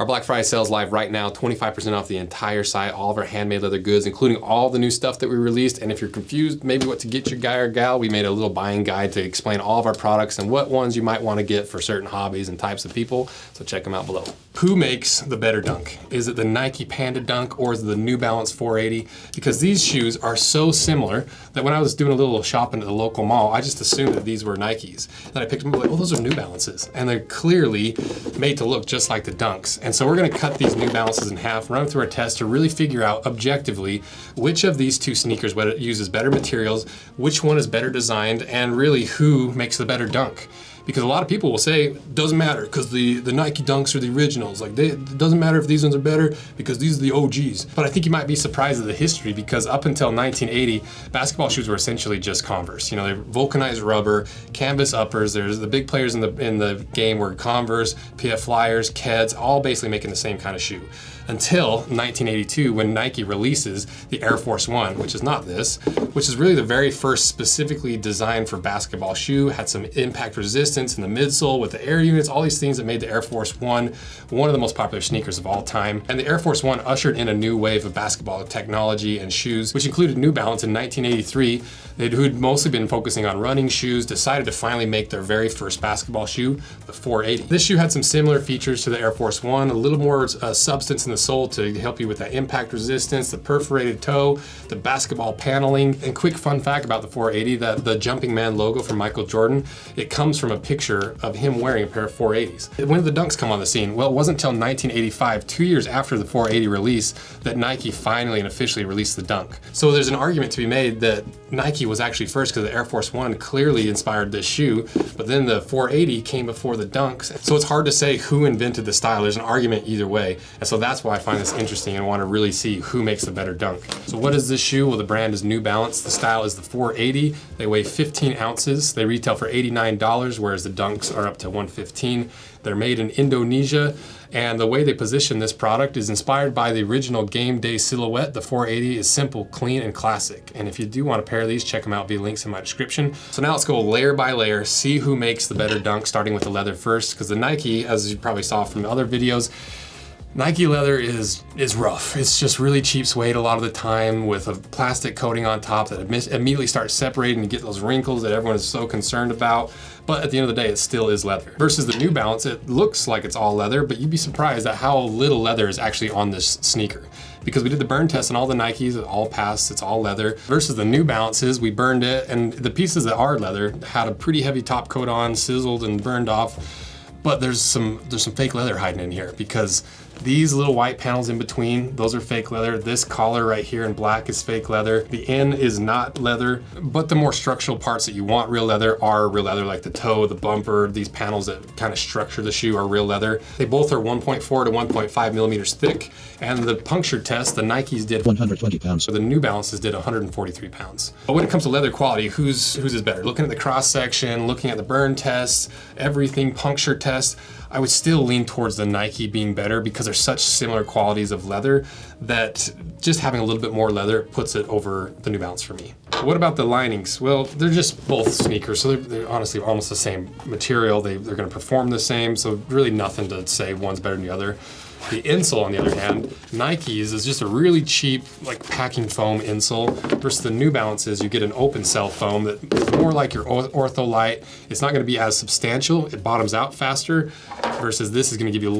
Our Black Friday sale is live right now, 25% off the entire site, all of our handmade leather goods, including all the new stuff that we released. And if you're confused maybe what to get your guy or gal, we made a little buying guide to explain all of our products and what ones you might want to get for certain hobbies and types of people. So check them out below. Who makes the better dunk? Is it the Nike Panda Dunk or is it the New Balance 480? Because these shoes are so similar that when I was doing a little shopping at the local mall, I just assumed that these were Nikes. Then I picked them up like, oh, those are New Balances. And they're clearly made to look just like the Dunks. And so we're gonna cut these New Balances in half, run through our test to really figure out objectively which of these two sneakers uses better materials, which one is better designed, and really who makes the better dunk. Because a lot of people will say, it doesn't matter because the Nike Dunks are the originals. Like, it doesn't matter if these ones are better because these are the OGs. But I think you might be surprised at the history because up until 1980, basketball shoes were essentially just Converse. You know, they're vulcanized rubber, canvas uppers. There's the big players in the game were Converse, PF Flyers, Keds, all basically making the same kind of shoe. Until 1982 when Nike releases the Air Force One, which is not this, which is really the very first specifically designed for basketball shoe, had some impact resistance in the midsole with the air units, all these things that made the Air Force One one of the most popular sneakers of all time. And the Air Force One ushered in a new wave of basketball technology and shoes, which included New Balance in 1983, who'd mostly been focusing on running shoes, decided to finally make their very first basketball shoe, the 480. This shoe had some similar features to the Air Force One, a little more substance in the sole to help you with that impact resistance, the perforated toe, the basketball paneling. And quick fun fact about the 480, that the Jumping Man logo from Michael Jordan, it comes from a picture of him wearing a pair of 480s. When did the Dunks come on the scene? Well, it wasn't until 1985, 2 years after the 480 release, that Nike finally and officially released the Dunk. So there's an argument to be made that Nike was actually first because the Air Force One clearly inspired this shoe, but then the 480 came before the Dunks. So it's hard to say who invented the style. There's an argument either way. And so that's why I find this interesting and want to really see who makes the better dunk. So what is this shoe? Well, the brand is New Balance. The style is the 480. They weigh 15 ounces. They retail for $89, whereas the Dunks are up to $115. They're made in Indonesia. And the way they position this product is inspired by the original game day silhouette. The 480 is simple, clean, and classic. And if you do want a pair of these, check them out via links in my description. So now let's go layer by layer, see who makes the better dunk, starting with the leather first, because the Nike, as you probably saw from the other videos, Nike leather is rough. It's just really cheap suede a lot of the time with a plastic coating on top that immediately starts separating and get those wrinkles that everyone is so concerned about. But at the end of the day, it still is leather. Versus the New Balance, it looks like it's all leather, but you'd be surprised at how little leather is actually on this sneaker. Because we did the burn test on all the Nikes, it all passed, it's all leather. Versus the New Balances, we burned it, and the pieces that are leather had a pretty heavy top coat on, sizzled and burned off. But there's some fake leather hiding in here because these little white panels in between, those are fake leather. This collar right here in black is fake leather. The N is not leather, but the more structural parts that you want real leather are real leather, like the toe, the bumper, these panels that kind of structure the shoe are real leather. They both are 1.4 to 1.5 millimeters thick, and the puncture test, the Nikes did 120 pounds, so the New Balances did 143 pounds. But when it comes to leather quality, whose is better? Looking at the cross section, looking at the burn tests, everything, puncture tests, I would still lean towards the Nike being better because they're such similar qualities of leather that just having a little bit more leather puts it over the New Balance for me. What about the linings? Well, they're just both sneakers, so they're honestly almost the same material. They're gonna perform the same, so really nothing to say one's better than the other. The insole, on the other hand, Nike's is just a really cheap, like packing foam insole, versus the New Balances, you get an open cell foam that is more like your Ortholite. It's not gonna be as substantial, it bottoms out faster, versus this is gonna give you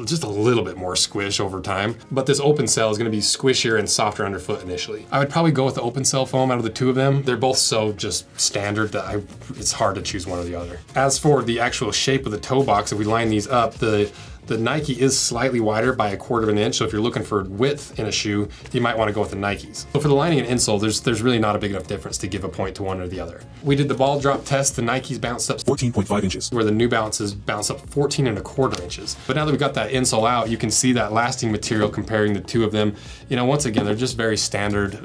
just a little bit more squish over time. But this open cell is gonna be squishier and softer underfoot initially. I would probably go with the open cell foam out of the two of them. They're both so just standard that it's hard to choose one or the other. As for the actual shape of the toe box, if we line these up, the Nike is slightly wider by 1/4 of an inch, so if you're looking for width in a shoe, you might want to go with the Nikes. So for the lining and insole, there's really not a big enough difference to give a point to one or the other. We did the ball drop test. The Nikes bounced up 14.5 inches, where the New Balances bounced up 14.25 inches. But now that we got that insole out, you can see that lasting material comparing the two of them. You know, once again, they're just very standard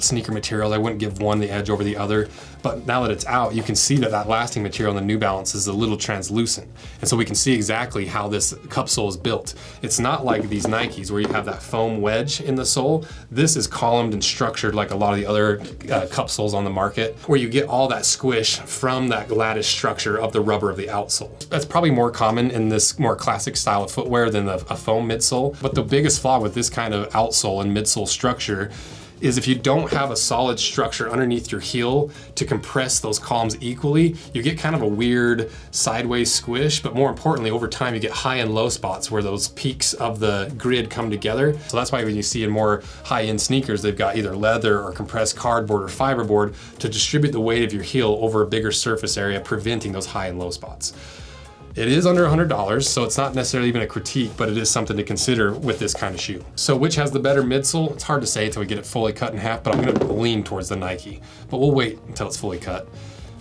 sneaker material. I wouldn't give one the edge over the other. But now that it's out, you can see that lasting material in the New Balance is a little translucent. And so we can see exactly how this cup sole is built. It's not like these Nikes where you have that foam wedge in the sole. This is columned and structured like a lot of the other cup soles on the market, where you get all that squish from that lattice structure of the rubber of the outsole. That's probably more common in this more classic style of footwear than a foam midsole. But the biggest flaw with this kind of outsole and midsole structure is if you don't have a solid structure underneath your heel to compress those columns equally, you get kind of a weird sideways squish, but more importantly, over time you get high and low spots where those peaks of the grid come together. So that's why when you see in more high-end sneakers, they've got either leather or compressed cardboard or fiberboard to distribute the weight of your heel over a bigger surface area, preventing those high and low spots. It is under $100, so it's not necessarily even a critique, but it is something to consider with this kind of shoe. So which has the better midsole? It's hard to say until we get it fully cut in half, but I'm gonna lean towards the Nike. But we'll wait until it's fully cut.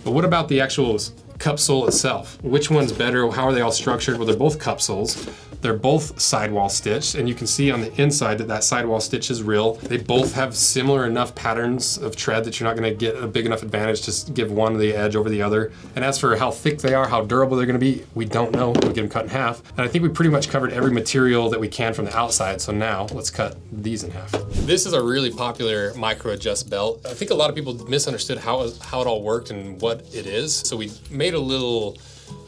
But what about the actual cup sole itself? Which one's better? How are they all structured? Well, they're both cup soles. They're both sidewall stitched, and you can see on the inside that sidewall stitch is real. They both have similar enough patterns of tread that you're not gonna get a big enough advantage to give one the edge over the other. And as for how thick they are, how durable they're gonna be, we don't know. We'll get them cut in half. And I think we pretty much covered every material that we can from the outside, so now let's cut these in half. This is a really popular micro adjust belt. I think a lot of people misunderstood how it all worked and what it is. So we made a little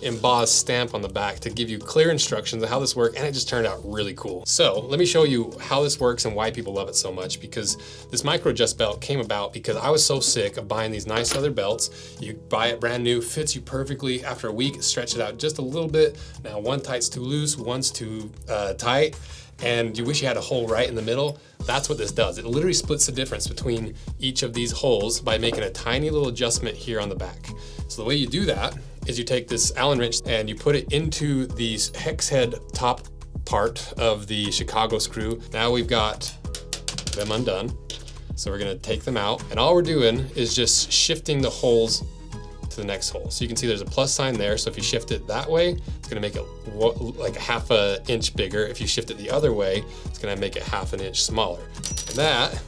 embossed stamp on the back to give you clear instructions on how this works, and it just turned out really cool. So let me show you how this works and why people love it so much, because this micro adjust belt came about because I was so sick of buying these nice leather belts. You buy it brand new, fits you perfectly. After a week, stretch it out just a little bit. Now one tight's too loose, one's too tight, and you wish you had a hole right in the middle. That's what this does. It literally splits the difference between each of these holes by making a tiny little adjustment here on the back. So the way you do that is you take this Allen wrench and you put it into the hex head top part of the Chicago screw. Now we've got them undone. So we're gonna take them out, and all we're doing is just shifting the holes to the next hole. So you can see there's a plus sign there. So if you shift it that way, it's gonna make it like half an inch bigger. If you shift it the other way, it's gonna make it half an inch smaller. And that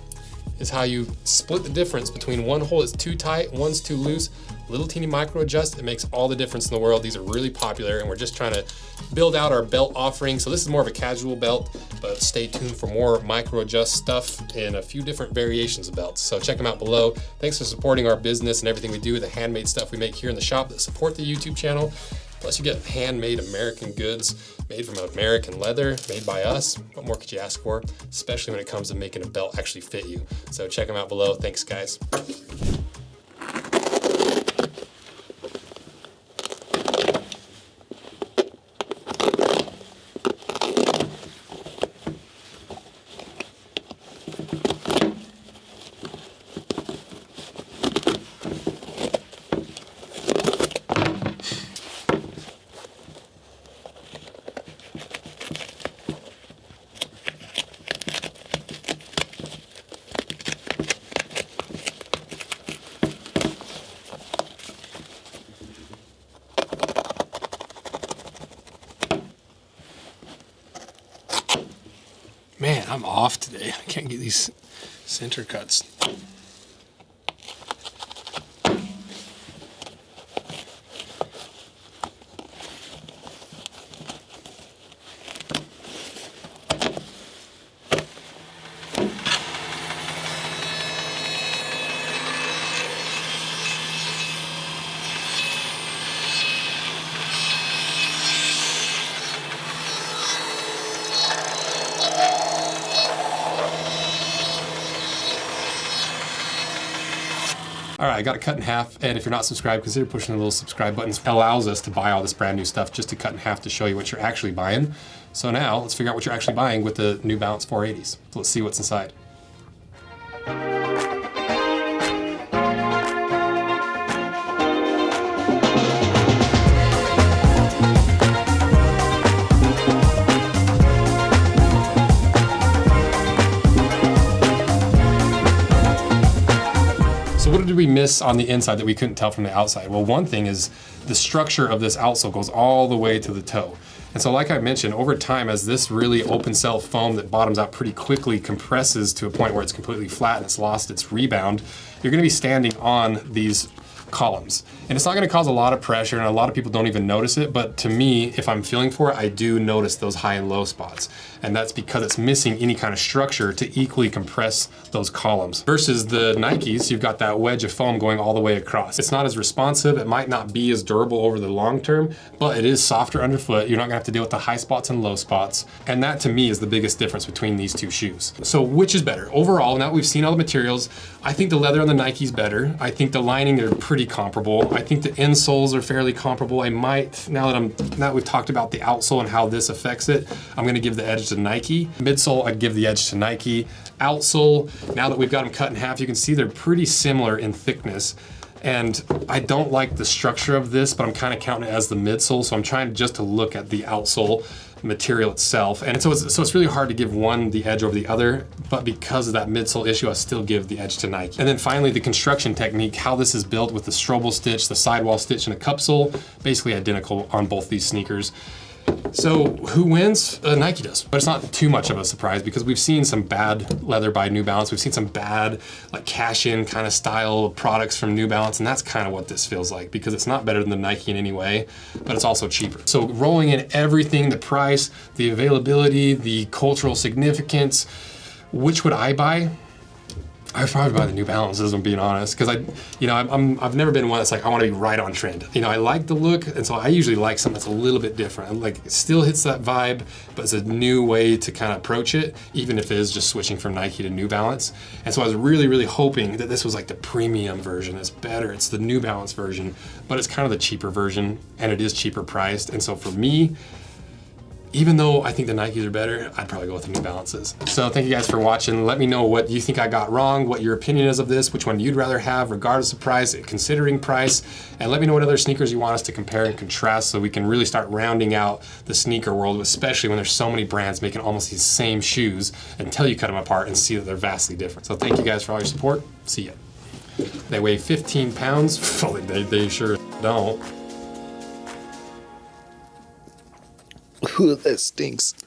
is how you split the difference between one hole is too tight, one's too loose. Little teeny micro adjust, it makes all the difference in the world. These are really popular, and we're just trying to build out our belt offering. So this is more of a casual belt, but stay tuned for more micro adjust stuff in a few different variations of belts. So check them out below. Thanks for supporting our business and everything we do, the handmade stuff we make here in the shop that support the YouTube channel. Plus you get handmade American goods made from American leather, made by us. What more could you ask for? Especially when it comes to making a belt actually fit you. So check them out below. Thanks, guys. Man, I'm off today. I can't get these center cuts. All right, I got it cut in half, and if you're not subscribed, consider pushing the little subscribe button. It allows us to buy all this brand new stuff just to cut in half to show you what you're actually buying. So now, let's figure out what you're actually buying with the New Balance 480s. So let's see what's inside. What did we miss on the inside that we couldn't tell from the outside? Well, one thing is the structure of this outsole goes all the way to the toe. And so like I mentioned, over time, as this really open cell foam that bottoms out pretty quickly compresses to a point where it's completely flat and it's lost its rebound, you're gonna be standing on these columns. And it's not gonna cause a lot of pressure, and a lot of people don't even notice it, but to me, if I'm feeling for it, I do notice those high and low spots. And that's because it's missing any kind of structure to equally compress those columns. Versus the Nikes, you've got that wedge of foam going all the way across. It's not as responsive, it might not be as durable over the long term, but it is softer underfoot. You're not gonna have to deal with the high spots and low spots. And that to me is the biggest difference between these two shoes. So which is better? Overall, now that we've seen all the materials, I think the leather on the Nike's better. I think the lining are pretty comparable. I think the insoles are fairly comparable. I might, now that we've talked about the outsole and how this affects it, I'm gonna give the edge to Nike. Midsole, I'd give the edge to Nike. Outsole, now that we've got them cut in half, you can see they're pretty similar in thickness. And I don't like the structure of this, but I'm kind of counting it as the midsole, so I'm trying just to look at the outsole material itself. And so it's really hard to give one the edge over the other, but because of that midsole issue, I still give the edge to Nike. And then finally, the construction technique, how this is built with the strobel stitch, the sidewall stitch, and a cup sole, basically identical on both these sneakers. So who wins? Nike does, but it's not too much of a surprise because we've seen some bad leather by New Balance. We've seen some bad like cash-in kind of style products from New Balance, and that's kind of what this feels like because it's not better than the Nike in any way, but it's also cheaper. So rolling in everything, the price, the availability, the cultural significance, which would I buy? I'd probably buy the New Balances, I'm being honest, because I've never been one that's like, I want to be right on trend. You know, I like the look, and so I usually like something that's a little bit different. Like, it still hits that vibe, but it's a new way to kind of approach it, even if it is just switching from Nike to New Balance. And so I was really, really hoping that this was like the premium version. It's better, it's the New Balance version, but it's kind of the cheaper version, and it is cheaper priced. And so for me, even though I think the Nikes are better, I'd probably go with the New Balances. So thank you guys for watching. Let me know what you think I got wrong, what your opinion is of this, which one you'd rather have regardless of price, considering price, and let me know what other sneakers you want us to compare and contrast so we can really start rounding out the sneaker world, especially when there's so many brands making almost these same shoes until you cut them apart and see that they're vastly different. So thank you guys for all your support. See ya. They weigh 15 pounds. Well, they sure don't. Ooh, that stinks.